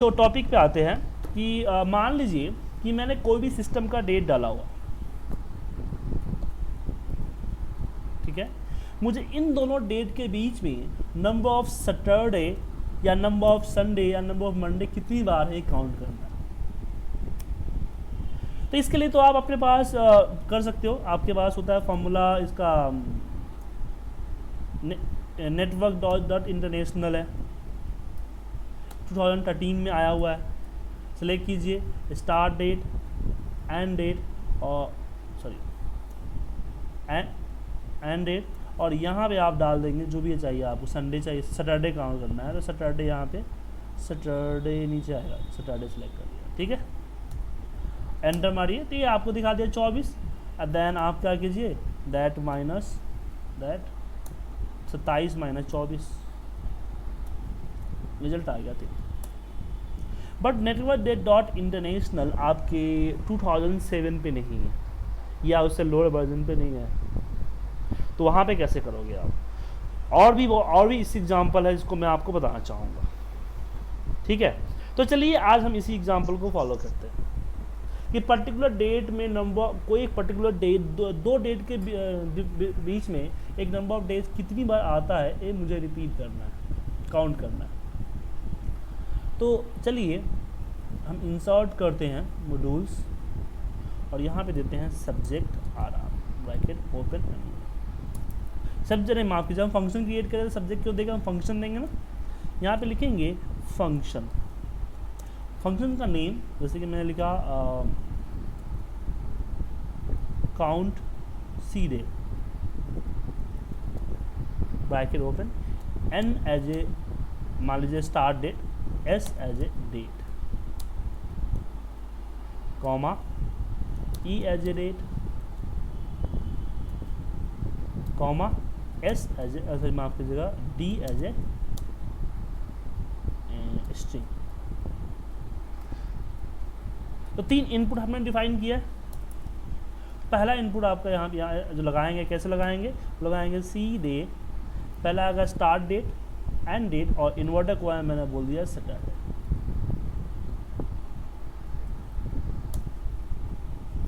तो टॉपिक पे आते हैं कि मान लीजिए कि मैंने कोई भी सिस्टम का डेट डाला हुआ, ठीक है। मुझे इन दोनों डेट के बीच में नंबर ऑफ सैटरडे या नंबर ऑफ संडे या नंबर ऑफ मंडे कितनी बार है काउंट करना है। तो इसके लिए तो आप अपने पास कर सकते हो, आपके पास होता है फॉर्मूला इसका नेटवर्क डॉट इंटरनेशनल है, 2013 में आया हुआ है। सेलेक्ट कीजिए स्टार्ट डेट, एंड डेट और एंड डेट, और यहाँ पे आप डाल देंगे जो भी चाहिए आपको। संडे चाहिए, सैटरडे काउंट करना है तो सैटरडे, यहाँ पे सैटरडे नीचे आएगा, सैटरडे सेलेक्ट कर दिया, ठीक है। एंटर मारिए तो ये आपको दिखा दिया 24। देन आप क्या कीजिए, that minus that 27 minus 24, result आ गया। ठीक, but network date dot international आपके 2007 पे नहीं है या उससे लोअर वर्जन पे नहीं है, तो वहाँ पे कैसे करोगे आप। और भी इस एग्जांपल है जिसको मैं आपको बताना चाहूँगा, ठीक है। तो चलिए आज हम इसी एग्जांपल को फॉलो करते हैं कि पर्टिकुलर डेट में नंबर, कोई एक पर्टिकुलर डेट, दो डेट के बीच में एक नंबर ऑफ डेज कितनी बार आता है ये मुझे रिपीट करना है, काउंट करना है। तो चलिए हम इंसर्ट करते हैं मॉड्यूल्स और यहाँ पे देते हैं सब्जेक्ट आराम ब्रैकेट ओपन। सब्जेक्ट नहीं, माफ कीजिए, हम फंक्शन क्रिएट करें तो सब्जेक्ट क्यों देगा, हम फंक्शन देंगे ना। यहाँ पे लिखेंगे फंक्शन, फंक्शन का नेम जैसे कि मैंने लिखा count C day bracket open, N as a मान लीजिए start date, S as a date, comma E as a date, comma S as a, माफ कीजिएगा, डी एज ए स्ट्रिंग। तो तीन इनपुट हमने डिफाइन किया है। पहला इनपुट आपका यहाँ जो लगाएंगे, कैसे लगाएंगे सी डे, पहला आएगा स्टार्ट डेट, एंड डेट, और इन्वर्टर को है मैंने बोल दिया सैटरडे,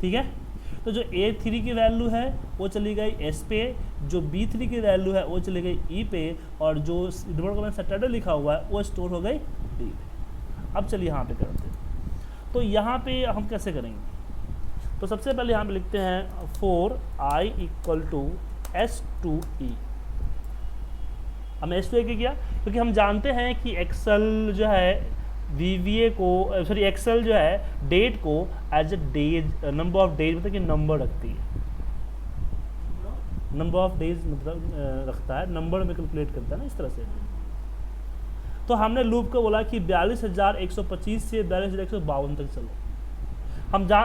ठीक है। तो जो A3 की वैल्यू है वो चली गई S पे, जो B3 की वैल्यू है वो चली गई E पे, और जो इन्वर्टर को मैंने सैटरडे लिखा हुआ है वो स्टोर हो गई D पे। अब चलिए यहाँ पे करते हैं। तो यहाँ पे हम कैसे करेंगे, तो सबसे पहले यहाँ पे लिखते हैं for I equal to S2E। हमने S2E क्या किया, क्योंकि हम जानते हैं कि एक्सेल जो है VBA को, सॉरी एक्सेल जो है डेट को as a days, number of days मतलब कि नंबर रखती है, नंबर ऑफ डेज मतलब रखता है, नंबर में कैलकुलेट करता है ना, इस तरह से। तो हमने लूप को बोला कि 42,125 से 42,152 तक चलो।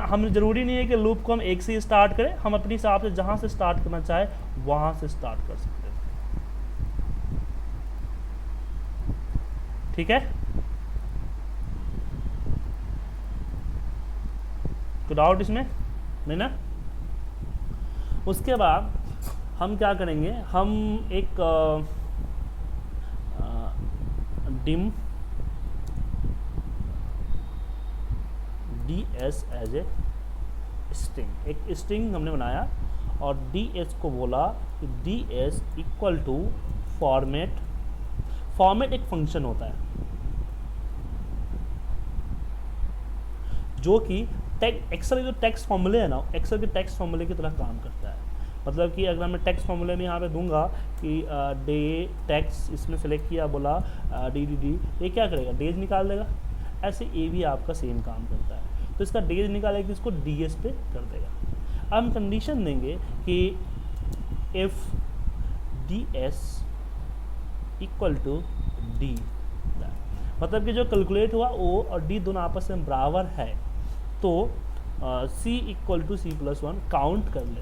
हम जरूरी नहीं है कि लूप को हम एक से ही स्टार्ट करें, हम अपने हिसाब से जहाँ से स्टार्ट करना चाहे वहाँ से स्टार्ट कर सकते हैं, ठीक है। तो डाउट इसमें नहीं ना। उसके बाद हम क्या करेंगे, हम एक dim D S as a string, एक स्ट्रिंग हमने बनाया और डी एस को बोला कि D S equal to format. Format एक फंक्शन होता है जो कि एक्सेल के जो टेक्स्ट फॉर्मूले है ना, एक्सेल के टेक्स्ट फॉर्मूले की तरह काम करता है। मतलब कि अगर मैं टेक्स्ट फॉर्मूले में यहाँ पे दूंगा कि डे टेक्स्ट, इसमें सेलेक्ट किया, बोला डी, ये क्या करेगा, डेज निकाल देगा। ऐसे ए भी आपका सेम काम करता है, तो इसका डेज निकालेगा, इसको डी एस पे कर देगा। अब हम कंडीशन देंगे कि if D S equal to D, मतलब कि जो कैलकुलेट हुआ ओ और डी दोनों आपस में बराबर है, तो C equal to C+1 count कर ले,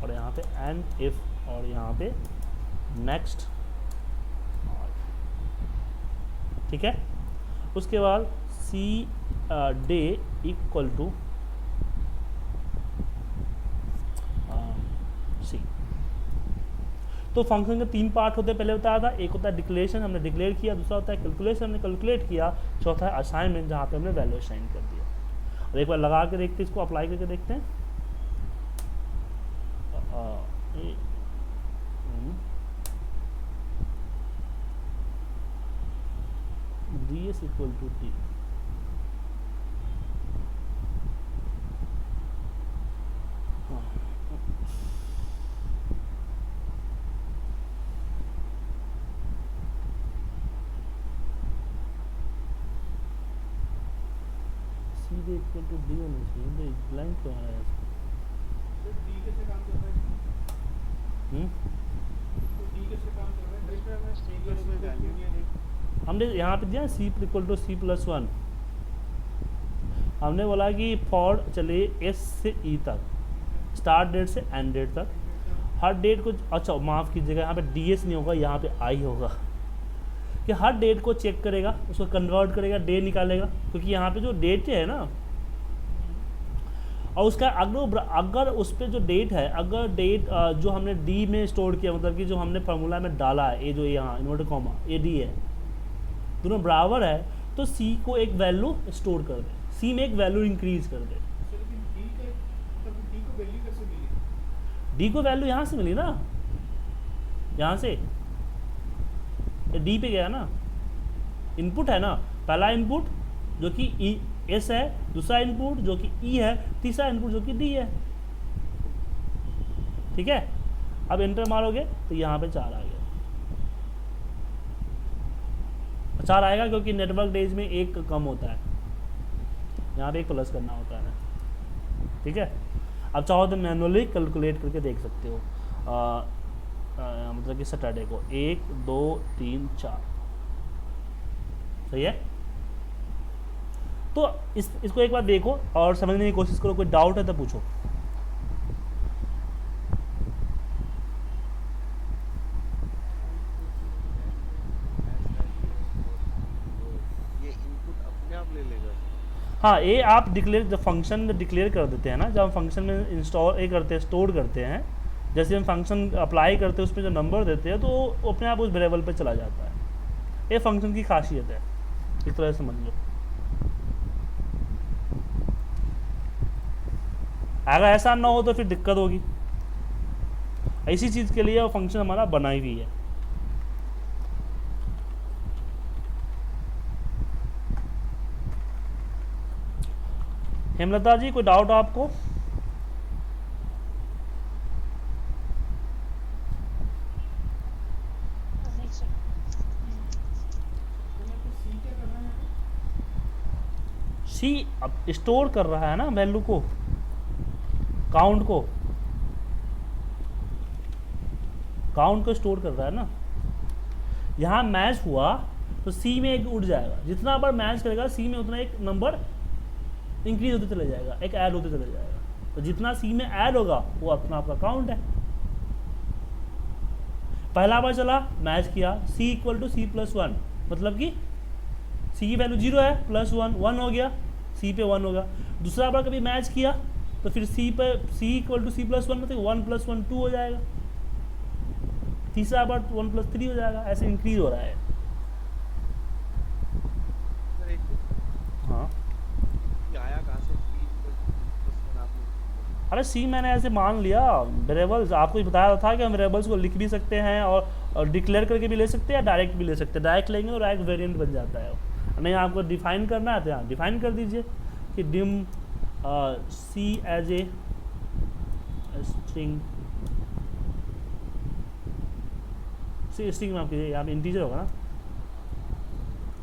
और यहाँ पे एंड इफ, और यहाँ पे नेक्स्ट, ठीक है। उसके बाद C day equal to C। तो फंक्शन के तीन पार्ट होते हैं, पहले बताया था, एक होता है डिक्लेरेशन, हमने डिक्लेयर किया, दूसरा होता है कैलकुलेशन, हमने कैलकुलेट किया, चौथा है असाइनमेंट, जहाँ पे हमने वैल्यू असाइन कर दिया। और एक बार लगा के देखते हैं, इसको अप्लाई करके देखते हैं। D S equal to T, सीधे इक्वल टू डी होना चाहिए, तो ब्लैंक क्यों आ रहा है इसमें? डी कैसे काम कर रहा है? तो डी कैसे काम कर रहा है? इसमें हमें सी के रूप में वैल्यू नहीं है। हमने यहाँ पे दिया C equal to C plus one. हमने बोला कि फॉर चलिए एस से ई तक, स्टार्ट डेट से एंड डेट तक, हर डेट को, अच्छा माफ़ कीजिएगा, यहाँ पे डी एस नहीं होगा, यहाँ पे आई होगा, कि हर डेट को चेक करेगा, उसको कन्वर्ट करेगा, डे निकालेगा, क्योंकि यहाँ पे जो डेट है ना, और उसका अगर उस पर जो डेट है, अगर डेट जो हमने डी में स्टोर किया, मतलब कि जो हमने फार्मूला में डाला है, ये जो यहाँ इन्वर्टर कॉमा ये डी है, दोनों बराबर है, तो सी को एक वैल्यू स्टोर कर दे, सी में एक वैल्यू इंक्रीज कर दे। डी को वैल्यू यहाँ से मिली ना, यहाँ से डी पे गया ना, इनपुट है ना, पहला इनपुट जो कि ई एस है, दूसरा इनपुट जो कि ई है, तीसरा इनपुट जो कि डी है। ठीक है, अब एंटर मारोगे तो यहाँ पे 4 आ गया, 4 आएगा क्योंकि नेटवर्क डेज में 1 कम होता है, यहाँ पे 1 प्लस करना होता है ना। ठीक है, अब चाहो तो मैनुअली कैलकुलेट करके देख सकते हो, मतलब कि सैटरडे को 1 2 3 4, सही है। तो इसको एक बार देखो और समझने की कोशिश करो, कोई डाउट है तो पूछो। ये इनपुट अपने आप ले लेगा? हाँ, ये आप डिक्लेयर, जब फंक्शन डिक्लेयर कर देते हैं ना, जब हम फंक्शन में इंस्टॉल ये करते हैं, स्टोर करते हैं, जैसे हम फंक्शन अप्लाई करते हैं, उस पर जो नंबर देते हैं, तो वो अपने आप उस वेरिएबल पे चला जाता है। ये फंक्शन की खासियत है, इस तरह से समझ लो। अगर ऐसा ना हो तो फिर दिक्कत होगी, ऐसी चीज़ के लिए वो फंक्शन हमारा बनाई हुई है। हेमलता जी, कोई डाउट आपको? सी अब स्टोर कर रहा है ना वैल्यू को, काउंट को स्टोर कर रहा है ना। यहाँ मैच हुआ तो सी में एक उड़ जाएगा, जितना बार मैच करेगा सी में उतना एक नंबर इंक्रीज होते चले जाएगा, एक ऐड होते चले जाएगा, तो जितना सी में ऐड होगा वो अपना आपका काउंट है। पहला बार चला, मैच किया, C equal to C plus one, मतलब कि सी की वैल्यू 0 है, प्लस 1 हो गया, सी पे 1 होगा। दूसरा बार कभी मैच किया तो फिर सी इक्वल टू सी प्लस 1, मतलब 1 + 1 2 हो जाएगा। तीसरा बार 1 + 3 हो जाएगा, ऐसे इंक्रीज हो रहा है। हाँ, आया कहाँ से? अरे सी मैंने ऐसे मान लिया, वेरिएबल्स आपको ही बताया था कि हम वेरिएबल्स को लिख भी सकते हैं और डिक्लेयर करके भी ले सकते हैं, डायरेक्ट भी ले सकते हैं। डायरेक्ट लेंगे तो डायरेक्ट वेरिएंट बन जाता है। नहीं आपको डिफाइन करना है तो यहाँ डिफाइन कर दीजिए कि dim C as a string, string में आपकी यहाँ पे इंटीजर होगा ना,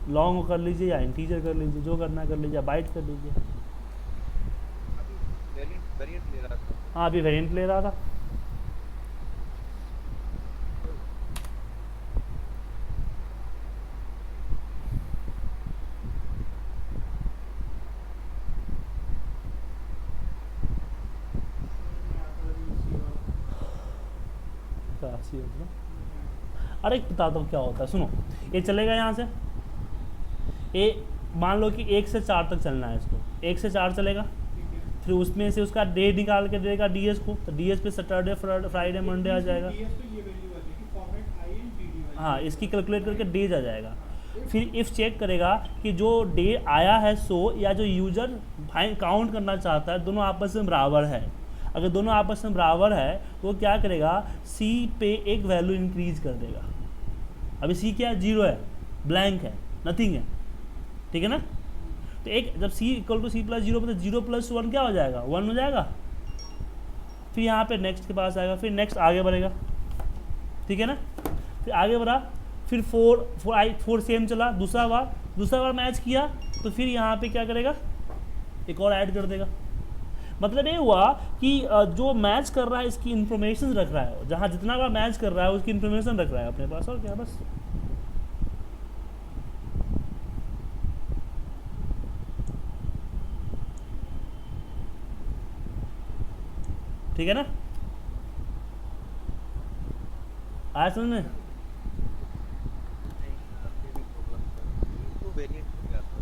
लॉन्ग कर लीजिए या इंटीजर कर लीजिए, जो करना कर लीजिए, बाइट कर लीजिए। वेरिएंट ले रहा था। हाँ, अभी वेरिएंट ले रहा था। अरे बताता हूँ क्या होता है, सुनो। ये चलेगा यहाँ से, ये मान लो कि 1 से 4 तक चलना है इसको, 1 से 4 चलेगा, फिर उसमें से उसका डे निकाल के देगा डीएस को, तो डीएस पे सैटरडे फ्राइडे मंडे आ जाएगा। हाँ, इसकी कैलकुलेट करके डेज आ जाएगा। फिर इफ़ चेक करेगा कि जो डे आया है सो या जो यूजर काउंट करना चाहता है दोनों आपस में बराबर है। अगर दोनों आपस में बराबर है तो वो क्या करेगा, सी पे एक वैल्यू इंक्रीज कर देगा। अभी सी क्या है, 0 है, ब्लैंक है, नथिंग है, ठीक है ना। तो एक जब सी इक्वल टू सी प्लस 0 तो 0 + 1 क्या हो जाएगा, 1 हो जाएगा। फिर यहाँ पे नेक्स्ट के पास आएगा, फिर नेक्स्ट आगे बढ़ेगा, ठीक है ना। फिर आगे बढ़ा, फिर 4 सेम चला, दूसरा बार मैच किया तो फिर यहाँ पे क्या करेगा, एक और ऐड कर देगा। मतलब ये हुआ कि जो मैच कर रहा है इसकी इन्फॉर्मेशन रख रहा है, जहाँ जितना बार मैच कर रहा है उसकी इन्फॉर्मेशन रख रहा है अपने पास, और क्या, बस। ठीक है ना, आया समझ में।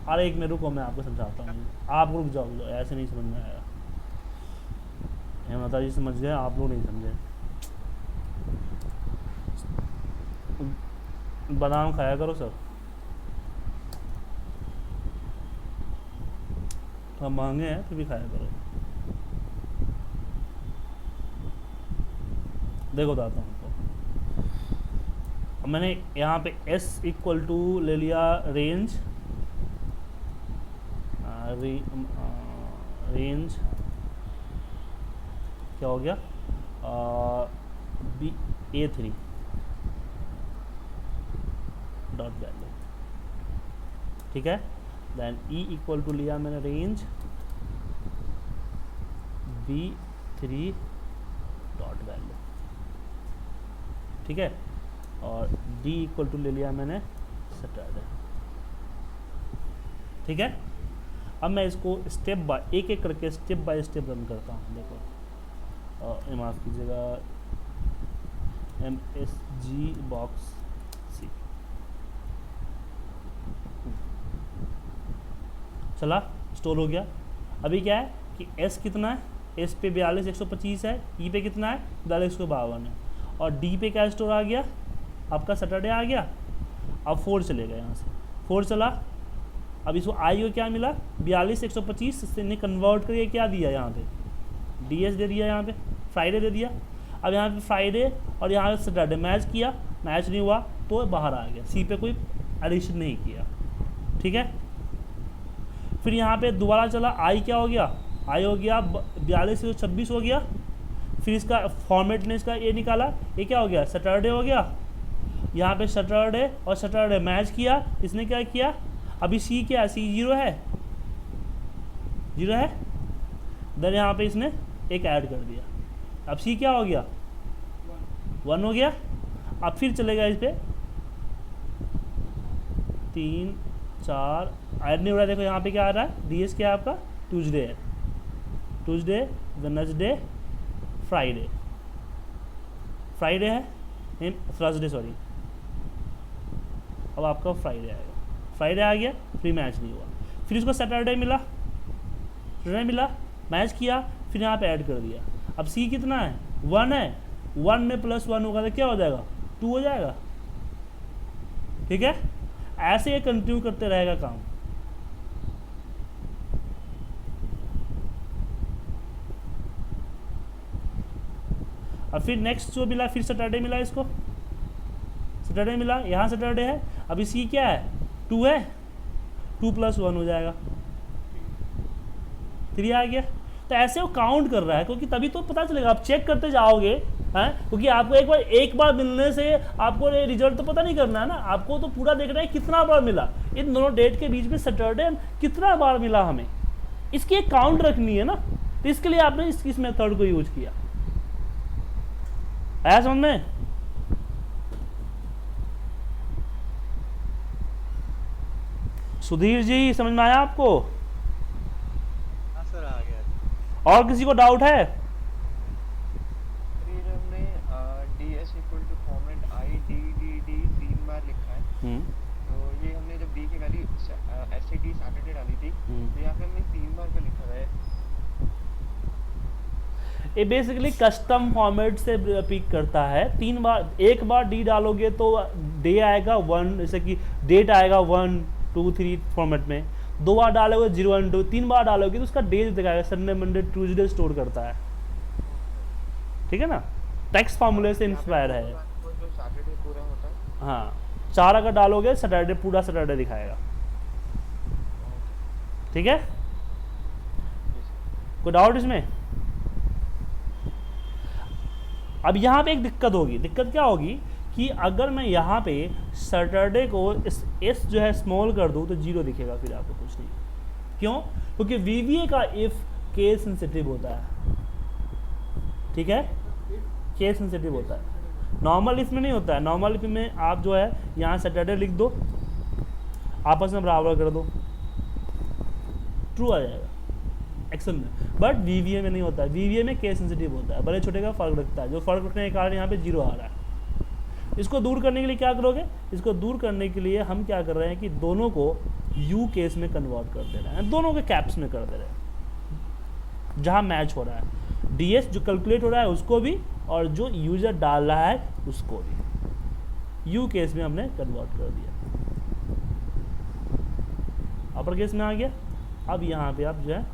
अरे एक मिनट रुको, मैं आपको समझाता हूँ, आप रुक जाओ, ऐसे नहीं समझ में आएगा। माता जी समझ गए, आप लोग नहीं समझे। बादाम खाया करो सर, तो महंगे हैं फिर भी खाया करो। देखो बताता हूँ आपको, अब मैंने यहाँ पे s = ले लिया रेंज, रेंज क्या हो गया, A3 डॉट वैल्यू, ठीक है। देन E = लिया मैंने रेंज B3 डॉट वैल्यू, ठीक है। और D = ले लिया मैंने सैटरडे, ठीक है। अब मैं इसको एक एक करके स्टेप बाय स्टेप रन करता हूँ। देखो, माफ़ कीजिएगा, MSG बॉक्स C चला, स्टोर हो गया। अभी क्या है कि S कितना है, S पे 42,125 है, E पे कितना है 42,152 है, और D पे क्या स्टोर आ गया, आपका सैटरडे आ गया। अब 4 चलेगा, यहाँ से 4 चला। अब इसको आई को क्या मिला, 42,125 ने कन्वर्ट करके क्या दिया, यहाँ पे DS दे दिया, यहाँ पे फ्राइडे दे दिया। अब यहाँ पे फ्राइडे और यहाँ पे सैटरडे मैच किया, मैच नहीं हुआ तो बाहर आ गया, सी पे कोई एडिशन नहीं किया, ठीक है। फिर यहाँ पे दोबारा चला, आई क्या हो गया, आई हो गया 42,126 हो गया। फिर इसका फॉर्मेट ने इसका ये निकाला, ये क्या हो गया, सैटरडे हो गया। यहाँ पे सैटरडे और सैटरडे मैच किया, इसने क्या किया, अभी सी क्या है, सी 0 है, 0 है। देन यहाँ पे इसने एक ऐड कर दिया, अब सी क्या हो गया, 1 हो गया। अब फिर चलेगा इस पर 3 4 ऐड नहीं हो रहा है। देखो यहाँ पे क्या आ रहा है, DS क्या है आपका, ट्यूसडे है, ट्यूसडे वेडनेसडे फ्राइडे, फ्राइडे है, थर्सडे सॉरी, अब आपका फ्राइडे आएगा, फ्राइडे आ गया, फिर मैच नहीं हुआ। फिर इसको सैटरडे मिला, मैच किया, फिर यहाँ पे ऐड कर दिया। अब सी कितना है, 1 है, 1 में +1 होगा तो क्या हो जाएगा, 2 हो जाएगा, ठीक है। ऐसे ये कंटिन्यू करते रहेगा काम। अब फिर नेक्स्ट जो मिला, फिर सैटरडे मिला, इसको सैटरडे मिला, यहाँ सैटरडे है। अभी सी क्या है, 2 है, 2 + 1 हो जाएगा, 3 आ गया। तो ऐसे वो काउंट कर रहा है, क्योंकि तभी तो पता चलेगा, आप चेक करते जाओगे हैं, क्योंकि आपको एक बार मिलने से आपको रिजल्ट तो पता नहीं करना है ना, आपको तो पूरा देखना है कितना बार मिला, इन दोनों डेट के बीच में सैटरडे कितना बार मिला, हमें इसकी एक काउंट रखनी है ना। तो इसके लिए आपने इस मेथड को यूज किया, आया समझ में। सुधीर जी समझ में आया आपको, हाँ सर आ गया। और किसी को डाउट है। फिर हमने DS = फॉर्मेट IDDD 3 बार लिखा है, तो ये हमने जब D की वैल्यू सैटरडे डाली थी, तो यहाँ पे हमने 3 बार का लिखा है। ये बेसिकली कस्टम फॉर्मेट से पिक करता है। एक बार डी डालोगे तो डे आएगा 1, जैसे कि डेट आएगा 1 2 3 फॉर्मेट में। 2 बार डालोगे 0 1 2, 3 बार डालोगे तो उसका डे दिखाएगा, संडे मंडे ट्यूसडे स्टोर करता है। ठीक है ना, टेक्स्ट फार्मूले से इंस्पायर है। वो जो सैटरडे पूरा होता है। हाँ 4 अगर डालोगे सैटरडे, पूरा सैटरडे दिखाएगा। ठीक है, कोई डाउट इसमें? अब यहाँ पे एक दिक्कत होगी। दिक्कत क्या होगी कि अगर मैं यहाँ पे सैटरडे को एस जो है स्मॉल कर दूँ तो 0 दिखेगा, फिर आपको कुछ नहीं। क्यों? क्योंकि VBA का इफ केस सेंसिटिव होता है। ठीक है, केस सेंसिटिव होता है, नॉर्मल इफ में नहीं होता है। नॉर्मल इफ में आप जो है यहाँ सैटरडे लिख दो, आपस में बराबर कर दो, ट्रू आ जाएगा एक्सेल में। बट VBA में नहीं होता है, VBA में केस सेंसिटिव होता है, बड़े छोटे का फर्क रखता है। जो फर्क रखने के कारण यहाँ पे 0 आ रहा है। इसको दूर करने के लिए क्या करोगे? इसको दूर करने के लिए हम क्या कर रहे हैं कि दोनों को यू केस में कन्वर्ट कर दे रहे हैं, दोनों के कैप्स में कर दे रहे हैं, जहाँ मैच हो रहा है। DS जो कैलकुलेट हो रहा है उसको भी, और जो यूजर डाल रहा है उसको भी यू केस में हमने कन्वर्ट कर दिया, अपर केस में आ गया। अब यहाँ पे आप जो है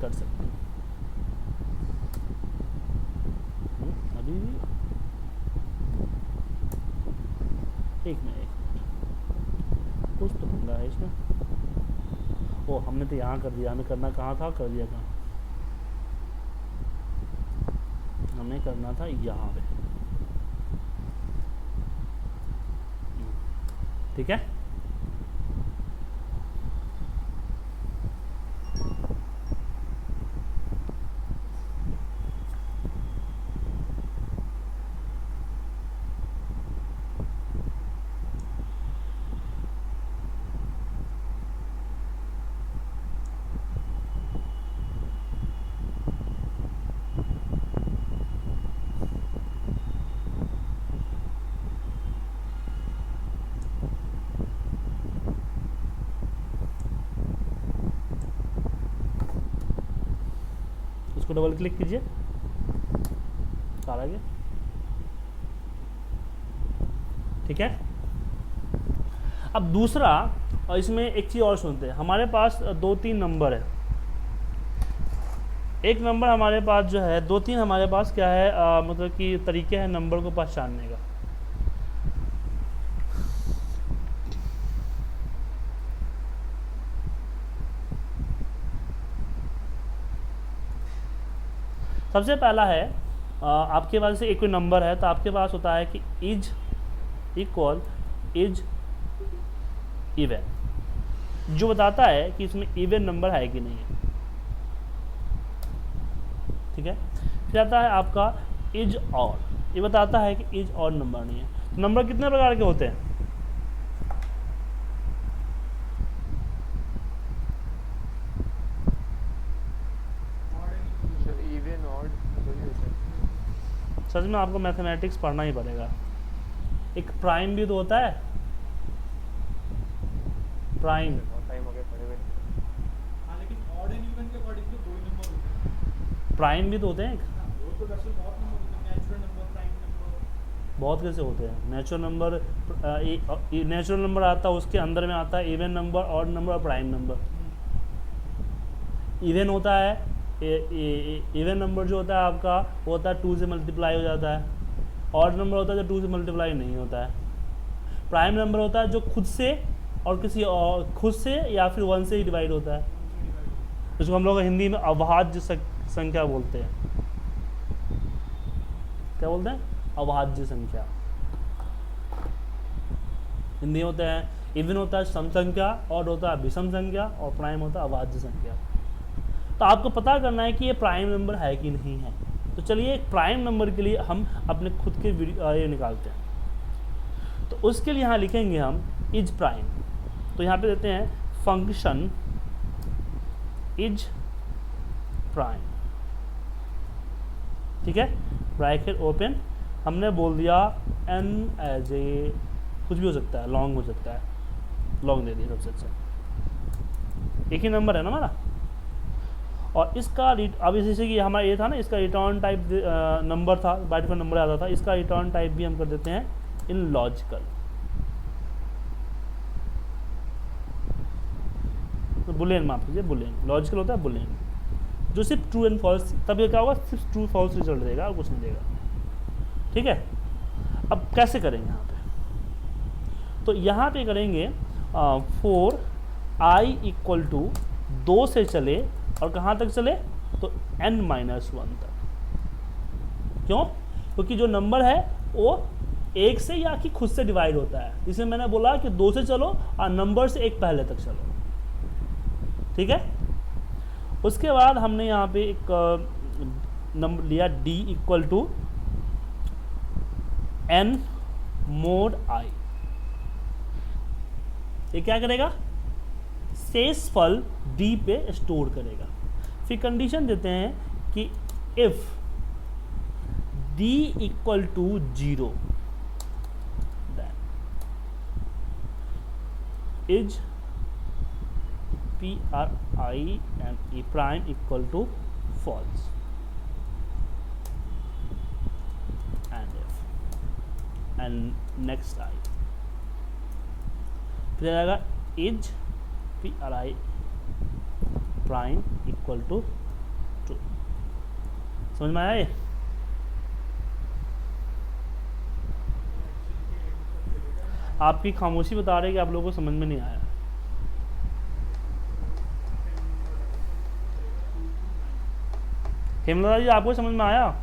कर सकते हैं। अभी भी एक मिनट कुछ तो पंगा है इसमें। ओ हमने तो यहाँ कर दिया, हमें करना कहाँ था, कर दिया कहाँ, हमें करना था यहाँ पे। ठीक है, इसको डबल क्लिक कीजिए, आ गया। ठीक है, अब दूसरा, और इसमें एक चीज़ और सुनते हैं। हमारे पास 2-3 नंबर है। एक नंबर हमारे पास जो है, 2-3 हमारे पास क्या है, मतलब कि तरीके हैं नंबर को पहचानने का। सबसे पहला है, आपके पास से एक कोई नंबर है तो आपके पास होता है कि इज इक्वल इज इवन, जो बताता है कि इसमें इवन नंबर है कि नहीं है। ठीक है, फिर आता है आपका इज और, ये बताता है कि इज और नंबर नहीं है। तो नंबर कितने प्रकार के होते हैं? सच में आपको मैथमेटिक्स पढ़ना ही पड़ेगा। एक प्राइम भी तो होता है, प्राइम। टाइम हो गया पढ़े हुए। हाँ लेकिन ऑड एंड इवन के अकॉर्डिंग तो 2 ही नंबर होते हैं। प्राइम भी तो होते हैं। हाँ, वो तो दरअसल बहुत नंबर होते हैं, नेचुरल नंबर, प्राइम नंबर। बहुत कैसे होते हैं नेचुरल नंबर। नेचुरल नंबर आता है, उसके अंदर में आता है इवन नंबर, ऑड नंबर और प्राइम नंबर। इवन होता है, इवन नंबर जो होता है आपका वो होता है 2 से मल्टीप्लाई हो जाता है। ऑड नंबर होता है जो 2 से मल्टीप्लाई नहीं होता है। प्राइम नंबर होता है जो खुद से और किसी और खुद से या फिर 1 से ही डिवाइड होता है, जिसको हम लोग हिंदी में अभाज्य संख्या बोलते हैं। क्या बोलते हैं? अभाज्य संख्या। हिंदी में होता है इवन होता है सम संख्या, ऑड होता है विषम संख्या, और प्राइम होता है अभाज्य संख्या। तो आपको पता करना है कि ये प्राइम नंबर है कि नहीं है। तो चलिए एक प्राइम नंबर के लिए हम अपने खुद के ये निकालते हैं। तो उसके लिए यहाँ लिखेंगे हम इज प्राइम। तो यहाँ पे देते हैं फंक्शन इज प्राइम। ठीक है, ब्रैकेट ओपन, हमने बोल दिया n एज ए, कुछ भी हो सकता है, लॉन्ग हो सकता है, लॉन्ग दे दिया सबसे अच्छा। एक ही नंबर है ना हमारा, और इसका अब जैसे कि हमारा ये था ना, इसका रिटर्न टाइप नंबर था, बाइट पर नंबर आता था, इसका रिटर्न टाइप भी हम कर देते हैं इन लॉजिकल, तो बुलियन माफ कीजिए, बुलियन लॉजिकल होता है बुलियन, जो सिर्फ ट्रू एंड फॉल्स, तब ये क्या होगा, सिर्फ ट्रू फॉल्स रिजल्ट देगा और कुछ नहीं देगा। ठीक है, अब कैसे करेंगे यहाँ पे, तो यहाँ पे करेंगे फॉर आई इक्वल टू 2 से चले और कहाँ तक चले, तो n-1 तक। क्यों? क्योंकि जो नंबर है वो 1 से या कि खुद से डिवाइड होता है, जिसमें मैंने बोला कि 2 से चलो और नंबर से 1 पहले तक चलो। ठीक है, उसके बाद हमने यहाँ पे एक नंबर लिया d equal to n mod i। ये क्या करेगा, शेषफल d पे स्टोर करेगा। फिर कंडीशन देते हैं कि if d equal to 0 then is PRIME prime equal to false and next I, फिर आएगा is PRI prime equal to true. समझ में आया ये? आपकी खामोशी बता रही है कि आप लोगों को समझ में नहीं आया। हेमलता जी आपको समझ में आया?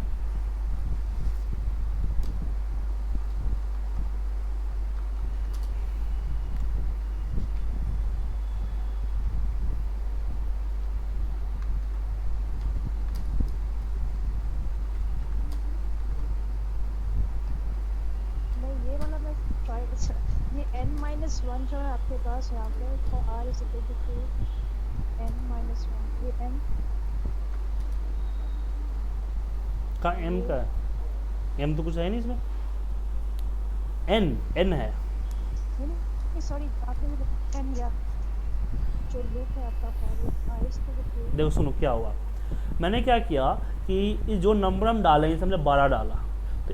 n-1 जो है आपके पास यहाँ पे, तो r is equal to n-1, ये n का m का m तो कुछ है नहीं इसमें, n है। नहीं सॉरी, आपने मुझे n या जो लूप है आपका r is equal to, देखो सुनो क्या हुआ, मैंने क्या किया कि जो नंबर हम डालेंगे, हमने 12 डाला, तो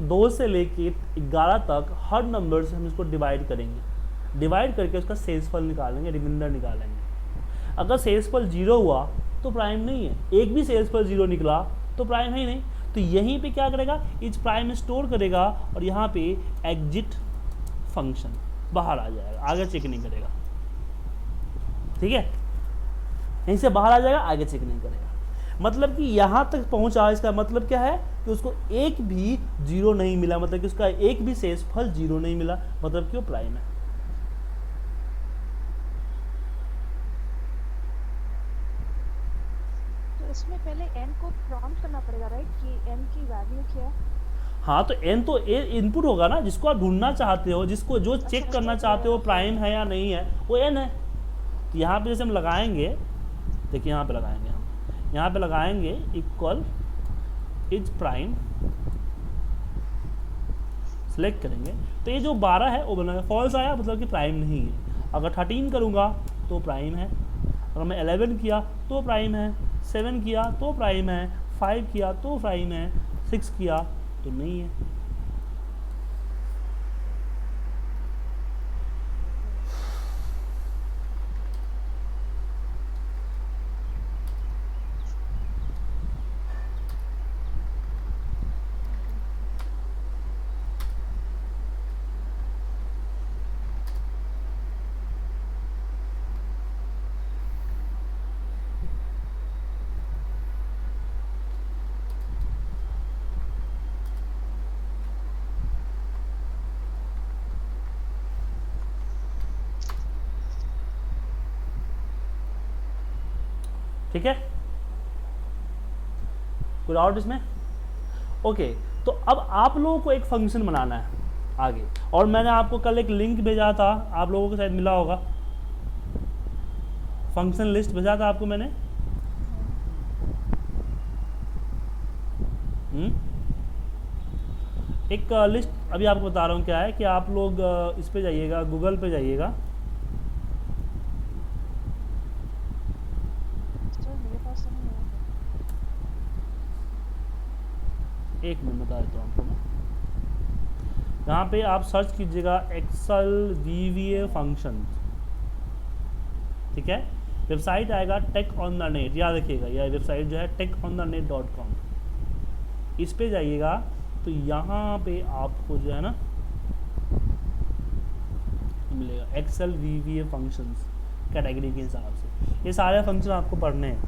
2 से लेके 11 तक हर नंबर से हम इसको डिवाइड करेंगे, डिवाइड करके उसका शेषफल निकालेंगे, रिमाइंडर निकालेंगे। अगर शेषफल 0 हुआ तो प्राइम नहीं है, एक भी शेषफल 0 निकला तो प्राइम है ही नहीं। तो यहीं पे क्या करेगा, इज प्राइम स्टोर करेगा और यहाँ पे एग्जिट फंक्शन बाहर आ जाएगा, आगे चेक नहीं करेगा। ठीक है, यहीं से बाहर आ जाएगा, आगे चेक नहीं करेगा। मतलब कि यहाँ तक पहुँचा, इसका मतलब क्या है कि उसको एक भी 0 नहीं मिला, मतलब कि उसका एक भी शेषफल 0 नहीं मिला, मतलब कि वो प्राइम है। इसमें पहले n को प्रॉम्प्ट करना पड़ेगा राइट, कि n की वैल्यू क्या है। हाँ, तो n तो इनपुट होगा ना, जिसको आप ढूंढना चाहते हो, जिसको जो चेक करना चाहते हो प्राइम है या नहीं है, वो n है। तो यहाँ पे जैसे हम लगाएंगे, देखिए यहाँ पे लगाएंगे, हम यहाँ पे लगाएंगे इक्वल इज प्राइम, सेलेक्ट करेंगे, तो ये जो 12 है वो बनेगा, फॉल्स आया मतलब कि प्राइम नहीं है। अगर 13 करूँगा तो प्राइम है, अगर मैं 11 किया तो प्राइम है, 7 किया तो प्राइम है, 5 किया तो प्राइम है, 6 किया तो नहीं है। ठीक है, कोई डाउट इसमें? ओके, तो अब आप लोगों को एक फंक्शन बनाना है आगे, और मैंने आपको कल एक लिंक भेजा था, आप लोगों को शायद मिला होगा, फंक्शन लिस्ट भेजा था आपको मैंने। एक लिस्ट अभी आपको बता रहा हूँ क्या है, कि आप लोग इस पे जाइएगा, गूगल पे जाइएगा, तो मेरे पास तो नहीं एक मिनट बता देता हूँ आपको मैं। यहाँ पे आप सर्च कीजिएगा एक्सेल VBA फंक्शन, ठीक है। वेबसाइट आएगा टेक ऑन द नेट, याद रखिएगा यह वेबसाइट जो है techonthenet.com, इस पे जाइएगा तो यहाँ पे आपको जो है ना मिलेगा एक्सेल VBA फंक्शंस कैटेगरी के हिसाब से। ये सारे फंक्शन आपको पढ़ने हैं,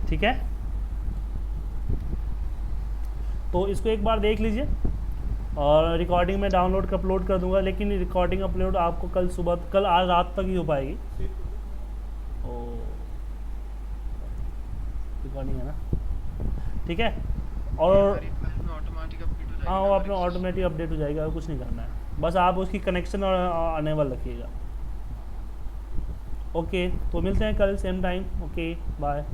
ठीक है। तो इसको एक बार देख लीजिए और रिकॉर्डिंग में डाउनलोड कर अपलोड कर दूंगा, लेकिन रिकॉर्डिंग अपलोड आपको कल सुबह, कल आज रात तक ही हो पाएगी। ओ रिकॉर्डिंग है ना, ठीक है। और ऑटोमेटिक अपडेट हो जाएगा। हाँ वो अपना ऑटोमेटिक अपडेट हो जाएगा, और कुछ नहीं करना है, बस आप उसकी कनेक्शन और अनेबल रखिएगा। ओके, तो मिलते हैं कल सेम टाइम। Okay bye.